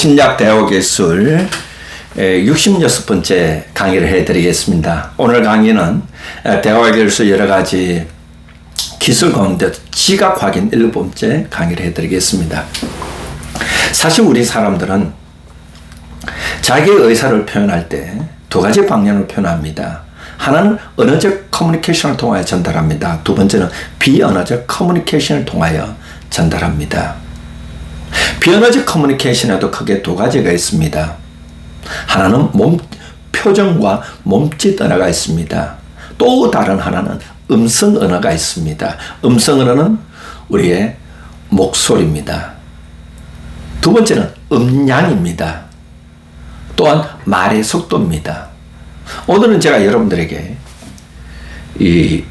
심리학 대화의 술 66번째 강의를 해드리겠습니다. 오늘 강의는 대화의 기술 여러 가지 기술 가운데 지각 확인 7번째 강의를 해드리겠습니다. 사실 우리 사람들은 자기의 의사를 표현할 때 두 가지 방향으로 표현합니다. 하나는 언어적 커뮤니케이션을 통하여 전달합니다. 두 번째는 비언어적 커뮤니케이션을 통하여 전달합니다. 비언어적 커뮤니케이션에도 크게 두 가지가 있습니다. 하나는 표정과 몸짓 언어가 있습니다. 또 다른 하나는 음성 언어가 있습니다. 음성 언어는 우리의 목소리입니다. 두 번째는 음량입니다. 또한 말의 속도입니다. 오늘은 제가 여러분들에게 이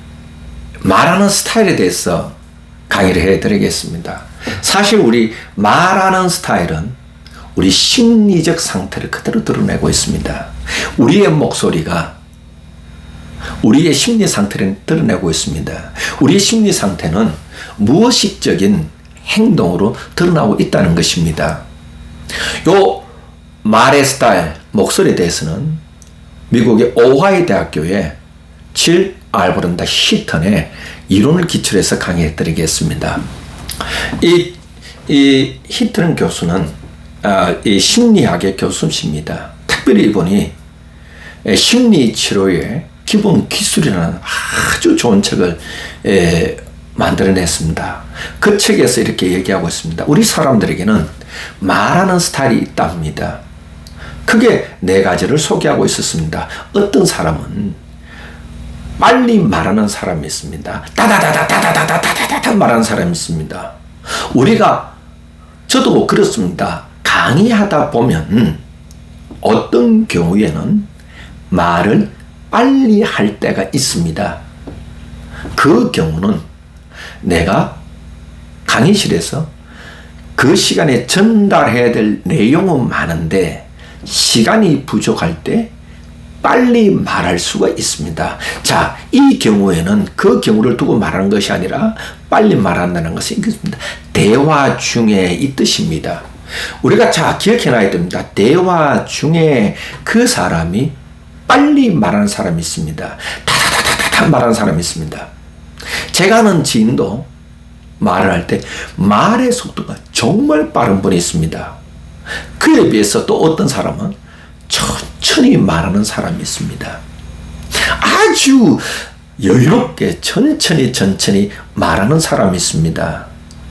말하는 스타일에 대해서 강의를 해드리겠습니다. 사실 우리 말하는 스타일은 우리 심리적 상태를 그대로 드러내고 있습니다. 우리의 목소리가 우리의 심리 상태를 드러내고 있습니다. 우리의 심리 상태는 무의식적인 행동으로 드러나고 있다는 것입니다. 요 말의 스타일, 목소리에 대해서는 미국의 오하이 대학교의 질 알버런다 히턴의 이론을 기초로 해서 강의해 드리겠습니다. 이 히튼 교수는 이 심리학의 교수십니다. 특별히 이분이 심리 치료의 기본 기술이라는 아주 좋은 책을 만들어냈습니다. 그 책에서 이렇게 얘기하고 있습니다. 우리 사람들에게는 말하는 스타일이 있답니다. 크게 네 가지를 소개하고 있었습니다. 어떤 사람은 빨리 말하는 사람이 있습니다. 다다다다다다다다다다 말하는 사람이 있습니다. 저도 그렇습니다. 강의하다 보면 어떤 경우에는 말을 빨리 할 때가 있습니다. 그 경우는 내가 강의실에서 그 시간에 전달해야 될 내용은 많은데 시간이 부족할 때 빨리 말할 수가 있습니다. 자, 이 경우에는 그 경우를 두고 말하는 것이 아니라 빨리 말한다는 것은 이것입니다. 대화 중에 이 뜻입니다. 우리가 기억해놔야 됩니다. 대화 중에 그 사람이 빨리 말하는 사람이 있습니다. 다다다다다 말하는 사람이 있습니다. 제가 아는 지인도 말을 할 때 말의 속도가 정말 빠른 분이 있습니다. 그에 비해서 또 어떤 사람은 천천히 말하는 사람이 있습니다. 아주 여유롭게 천천히 말하는 사람이 있습니다.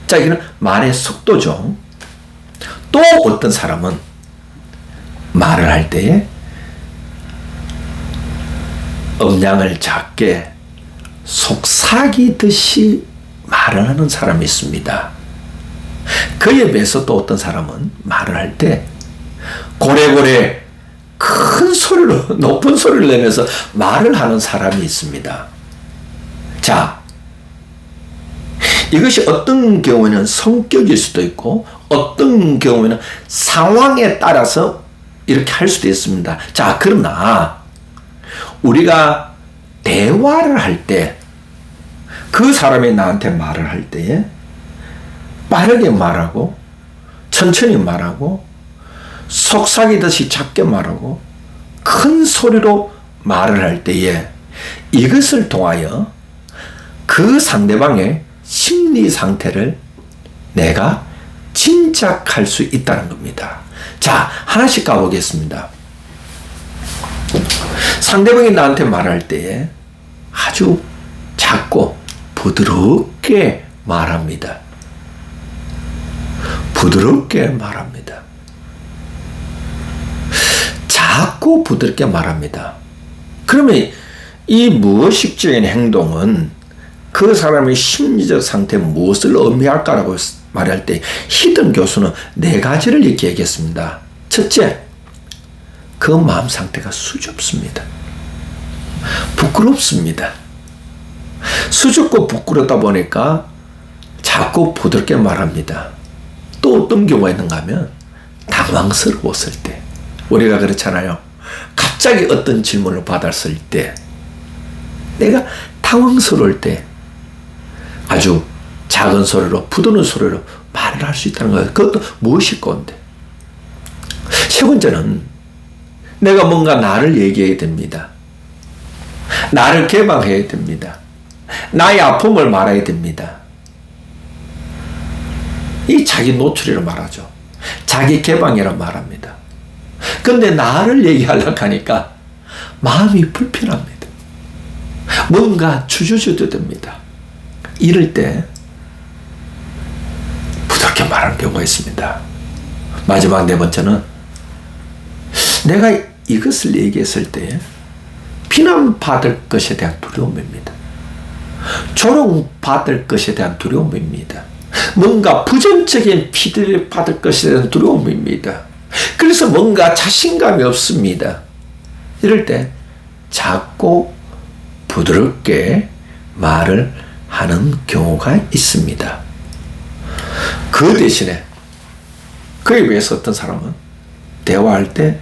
자, 이거는 말의 속도죠. 또 어떤 사람은 말을 할 때에 음량을 작게 속삭이듯이 말을 하는 사람이 있습니다. 그에 비해서 또 어떤 사람은 말을 할 때 고래고래 큰 소리로 높은 소리를 내면서 말을 하는 사람이 있습니다. 자, 이것이 어떤 경우에는 성격일 수도 있고 어떤 경우에는 상황에 따라서 이렇게 할 수도 있습니다. 자, 그러나 우리가 대화를 할 때 그 사람이 나한테 말을 할 때에 빠르게 말하고 천천히 말하고 속삭이듯이 작게 말하고 큰 소리로 말을 할 때에 이것을 통하여 그 상대방의 심리 상태를 내가 짐작할 수 있다는 겁니다. 자, 하나씩 가보겠습니다. 상대방이 나한테 말할 때에 아주 작고 부드럽게 말합니다. 부드럽게 말합니다. 작고 부드럽게 말합니다. 그러면 이 무의식적인 행동은 그 사람의 심리적 상태에 무엇을 의미할까라고 말할 때 히든 교수는 네 가지를 이렇게 얘기했습니다. 첫째, 그 마음 상태가 수줍습니다. 부끄럽습니다. 수줍고 부끄럽다 보니까 자꾸 부드럽게 말합니다. 또 어떤 경우가 있는가 하면 당황스러웠을 때, 우리가 그렇잖아요. 갑자기 어떤 질문을 받았을 때 내가 당황스러울 때 아주 작은 소리로 부드러운 소리로 말을 할 수 있다는 거예요. 그것도 무의식 건데. 세 번째는 내가 뭔가 나를 얘기해야 됩니다. 나를 개방해야 됩니다. 나의 아픔을 말해야 됩니다. 이 자기 노출이라 말하죠. 자기 개방이라 말합니다. 근데 나를 얘기하려고 하니까 마음이 불편합니다. 뭔가 주저주저 됩니다. 이럴 때 부드럽게 말하는 경우가 있습니다. 마지막 네 번째는 내가 이것을 얘기했을 때 비난받을 것에 대한 두려움입니다. 조롱받을 것에 대한 두려움입니다. 뭔가 부정적인 피드를 받을 것에 대한 두려움입니다. 그래서 뭔가 자신감이 없습니다. 이럴 때 작고 부드럽게 말을 하는 경우가 있습니다. 그 대신에 그에 비해서 어떤 사람은 대화할 때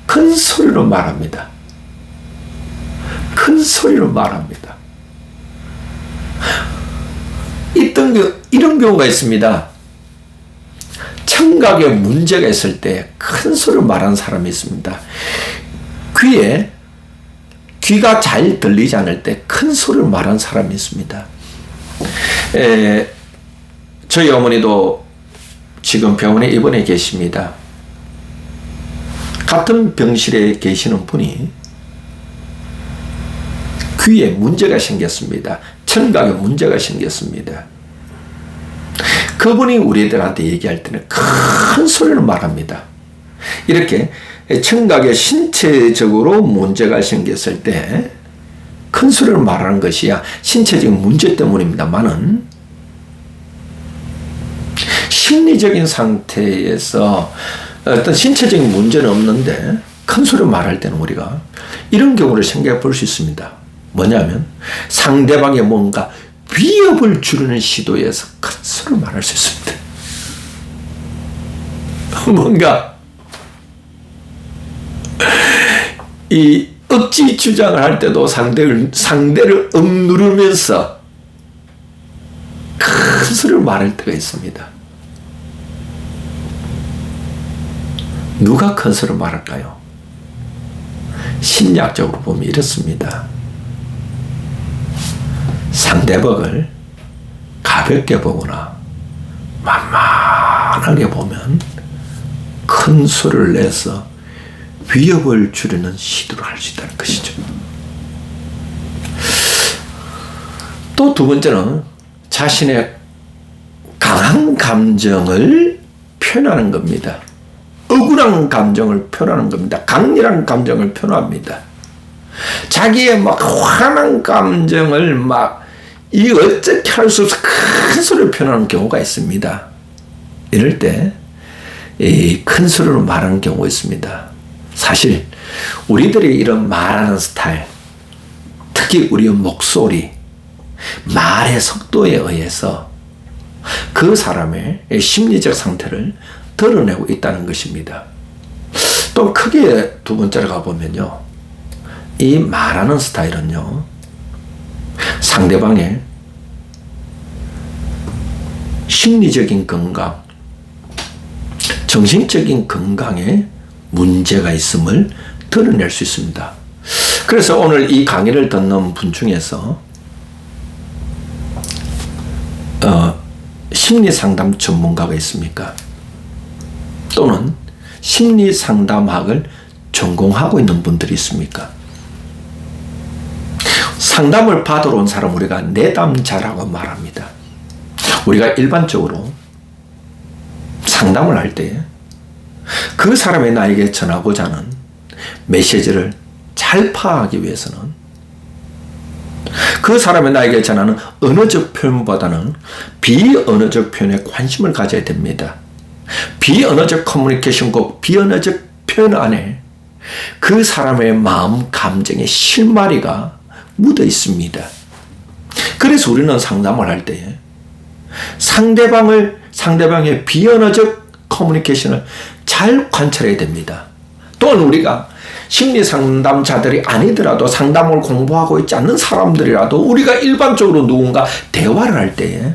큰 소리로 말합니다. 큰 소리로 말합니다. 이런 경우가 있습니다. 청각에 문제가 있을 때 큰 소리로 말하는 사람이 있습니다. 귀가 잘 들리지 않을 때 큰 소리로 말하는 사람이 있습니다. 저희 어머니도 지금 병원에 입원해 계십니다. 같은 병실에 계시는 분이 귀에 문제가 생겼습니다. 청각에 문제가 생겼습니다. 그분이 우리들한테 얘기할 때는 큰 소리로 말합니다. 이렇게 청각에 신체적으로 문제가 생겼을 때 큰 소리로 말하는 것이야 신체적인 문제 때문입니다만은 심리적인 상태에서 어떤 신체적인 문제는 없는데 큰 소리로 말할 때는 우리가 이런 경우를 생각해 볼 수 있습니다. 뭐냐면 상대방의 뭔가 위협을 주려는 시도에서 큰 소리로 말할 수 있습니다. 뭔가 이 억지 주장을 할 때도 상대를 억누르면서 큰 소리로 말할 때가 있습니다. 누가 큰 소리로 말할까요? 심리학적으로 보면 이렇습니다. 상대방을 가볍게 보거나 만만하게 보면 큰 소리를 내서 위협을 주려는 시도를 할 수 있다는 것이죠. 또 두 번째는 자신의 강한 감정을 표현하는 겁니다. 억울한 감정을 표현하는 겁니다. 강렬한 감정을 표현합니다. 자기의 막 화난 감정을 이 어떻게 할 수 없어 큰 소리로 표현하는 경우가 있습니다. 이럴 때 이 큰 소리로 말하는 경우가 있습니다. 사실 우리들이 이런 말하는 스타일, 특히 우리의 목소리, 말의 속도에 의해서 그 사람의 심리적 상태를 드러내고 있다는 것입니다. 또 크게 두 번째로 가보면요, 이 말하는 스타일은요, 상대방의 심리적인 건강, 정신적인 건강에 문제가 있음을 드러낼 수 있습니다. 그래서 오늘 이 강의를 듣는 분 중에서 심리상담 전문가가 있습니까? 또는 심리상담학을 전공하고 있는 분들이 있습니까? 상담을 받으러 온 사람 우리가 내담자라고 말합니다. 우리가 일반적으로 상담을 할 때 그 사람이 나에게 전하고자 하는 메시지를 잘 파악하기 위해서는 그 사람이 나에게 전하는 언어적 표현보다는 비언어적 표현에 관심을 가져야 됩니다. 비언어적 커뮤니케이션 꼭 비언어적 표현 안에 그 사람의 마음, 감정의 실마리가 묻어 있습니다. 그래서 우리는 상담을 할 때 상대방의 비언어적 커뮤니케이션을 잘 관찰해야 됩니다. 또한 우리가 심리 상담자들이 아니더라도 상담을 공부하고 있지 않는 사람들이라도 우리가 일반적으로 누군가 대화를 할 때에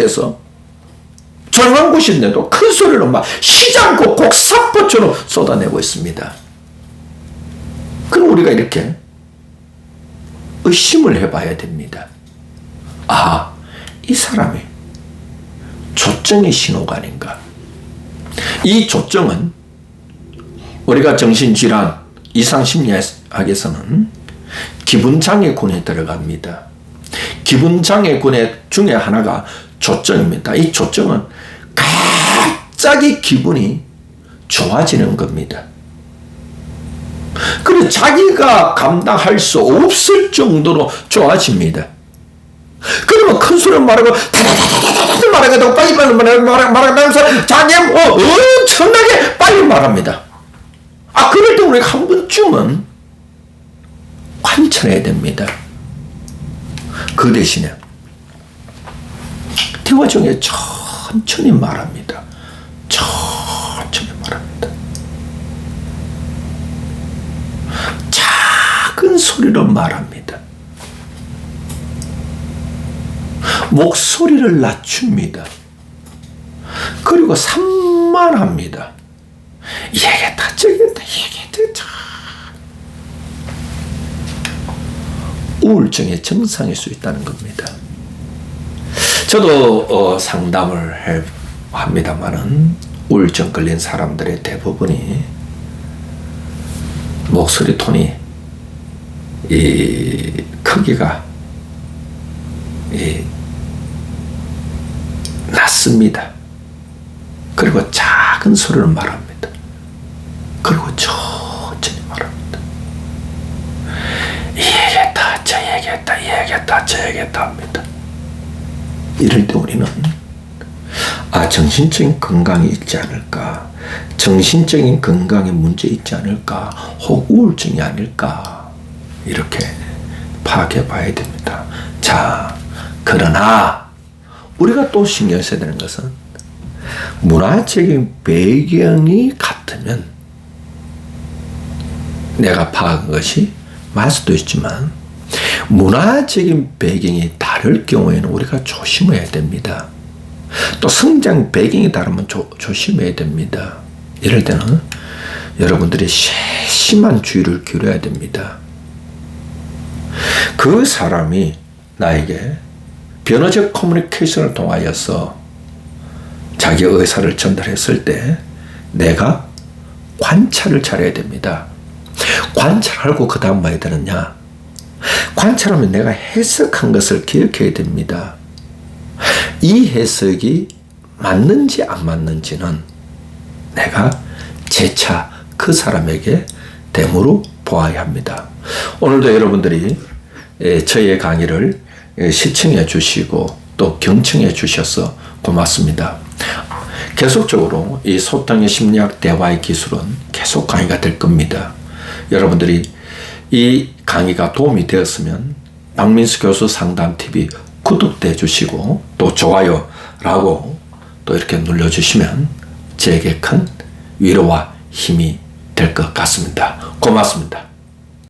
호텔에서 조용한 곳인데도 큰 소리로 막 쉬지 않고 곡사포처럼 쏟아내고 있습니다. 그럼 우리가 이렇게 의심을 해봐야 됩니다. 아, 이 사람이 조증의 신호가 아닌가. 이 조증은 우리가 정신질환 이상심리학에서는 기분장애군에 들어갑니다. 기분장애군의 중에 하나가 조증입니다. 이 조증은 갑자기 기분이 좋아지는 겁니다. 그리고 자기가 감당할 수 없을 정도로 좋아집니다. 그러면 큰 소리로 말하고 말하고 빨리 말하면서 자기 엄청나게 빨리 말합니다. 그럴 때 우리가 한 번쯤은 관찰해야 됩니다. 그 대신에 대화 중에 천천히 말합니다. 천천히 말합니다. 작은 소리로 말합니다. 목소리를 낮춥니다. 그리고 산만합니다. 얘기했다 저기했다 얘기했다. 우울증의 증상일 수 있다는 겁니다. 저도 상담을 합니다만은 우울증 걸린 사람들의 대부분이 목소리 톤이 이 크기가 낮습니다. 그리고 작은 소리로 말합니다. 그리고 천천히 말합니다. 이 얘기했다 저 얘기했다 이 얘기했다 저 얘기했다 합니다. 이럴 때 우리는 정신적인 건강이 있지 않을까, 정신적인 건강에 문제 있지 않을까, 혹 우울증이 아닐까, 이렇게 파악해 봐야 됩니다. 자, 그러나 우리가 또 신경 써야 되는 것은 문화적인 배경이 같으면 내가 파악한 것이 맞을 수도 있지만 문화적인 배경이 다를 경우에는 우리가 조심해야 됩니다. 또 성장 배경이 다르면 조심해야 됩니다. 이럴 때는 여러분들이 세심한 주의를 기울여야 됩니다. 그 사람이 나에게 변화적 커뮤니케이션을 통하여서 자기 의사를 전달했을 때 내가 관찰을 잘해야 됩니다. 관찰하고 그 다음 뭐 해야 되느냐? 관찰하면 내가 해석한 것을 기억해야 됩니다. 이 해석이 맞는지 안 맞는지는 내가 재차 그 사람에게 되물어 보아야 합니다. 오늘도 여러분들이 저의 강의를 시청해 주시고 또 경청해 주셔서 고맙습니다. 계속적으로 이 소통의 심리학 대화의 기술은 계속 강의가 될 겁니다. 여러분들이 이 강의가 도움이 되었으면 박민수 교수 상담TV 구독해 주시고 또 좋아요라고 또 이렇게 눌러주시면 제게 큰 위로와 힘이 될 것 같습니다. 고맙습니다.